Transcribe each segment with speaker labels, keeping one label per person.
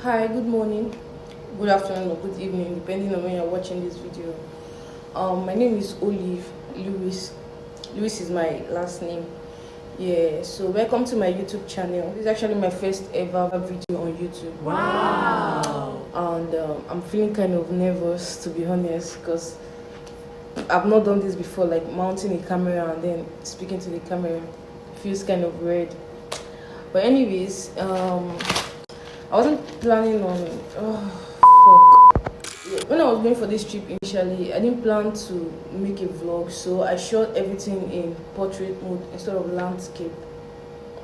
Speaker 1: Hi, good morning, good afternoon, or good evening, depending on when you're watching this video. My name is Olive Lewis. Lewis is my last name. Yeah, so welcome to my YouTube channel. This is actually my first ever video on YouTube.
Speaker 2: Wow!
Speaker 1: And I'm feeling kind of nervous, to be honest, because I've not done this before, like mounting a camera and then speaking to the camera. It feels kind of weird. But anyways, I wasn't planning on. Fuck. When I was going for this trip initially, I didn't plan to make a vlog, so I shot everything in portrait mode instead of landscape.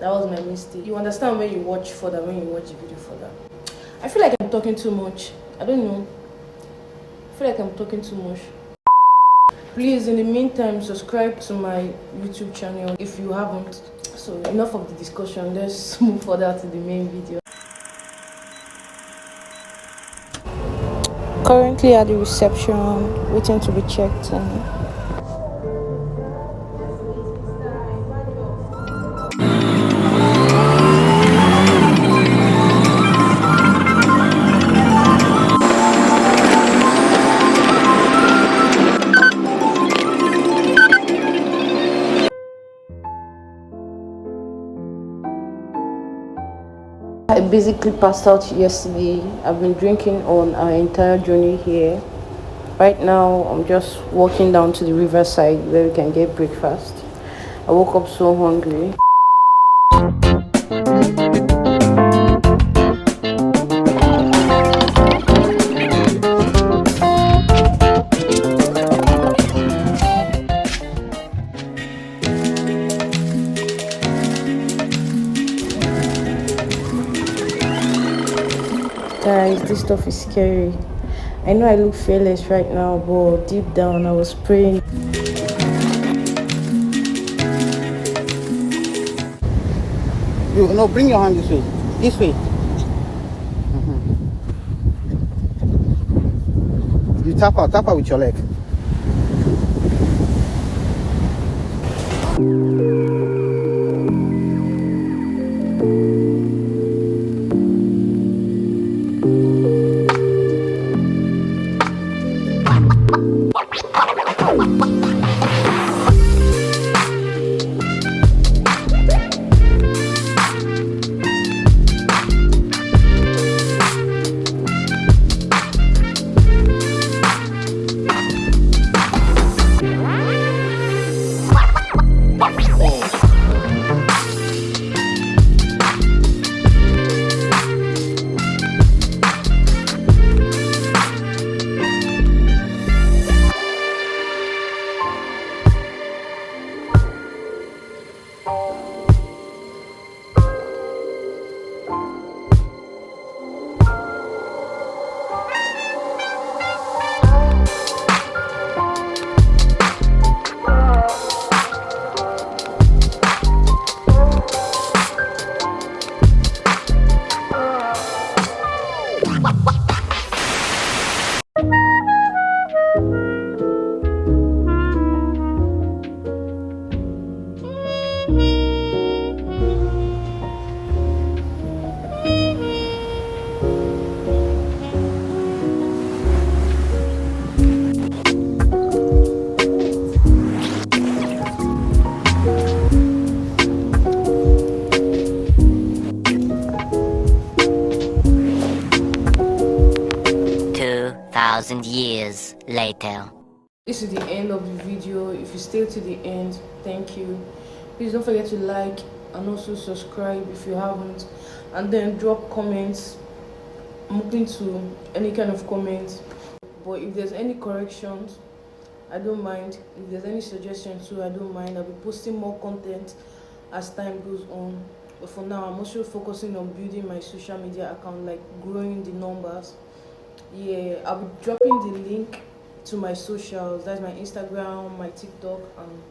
Speaker 1: That was my mistake. You understand when you watch further, when you watch the video further. I feel like I'm talking too much. I don't know. I feel like I'm talking too much. Please, in the meantime, subscribe to my YouTube channel if you haven't. So enough of the discussion. Let's move further to the main video. Currently at the reception, waiting to be checked in. I basically passed out yesterday. I've been drinking on our entire journey here. Right now, I'm just walking down to the riverside where we can get breakfast. I woke up so hungry. Guys, this stuff is scary. I know I look fearless right now, but deep down I was praying.
Speaker 2: No, bring your hand this way. This way. You tap out with your leg.
Speaker 3: Years later.
Speaker 1: This is the end of the video. If you stay to the end, thank you. Please don't forget to like and also subscribe if you haven't, and then drop comments. I'm open to any kind of comments, but if there's any corrections, I don't mind. If there's any suggestions too, I don't mind. I'll be posting more content as time goes on, but for now I'm also focusing on building my social media account, like growing the numbers. Yeah, I'll be dropping the link to my socials. That's my Instagram, my TikTok, and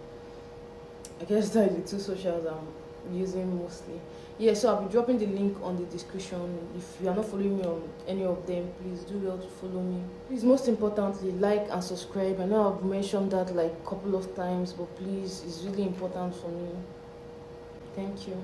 Speaker 1: I guess that's the two socials I'm using mostly. Yeah, so I'll be dropping the link on the description. If you are not following me on any of them, please do well to follow me. Please, most importantly, like and subscribe. I know I've mentioned that like a couple of times, but please, it's really important for me. Thank you.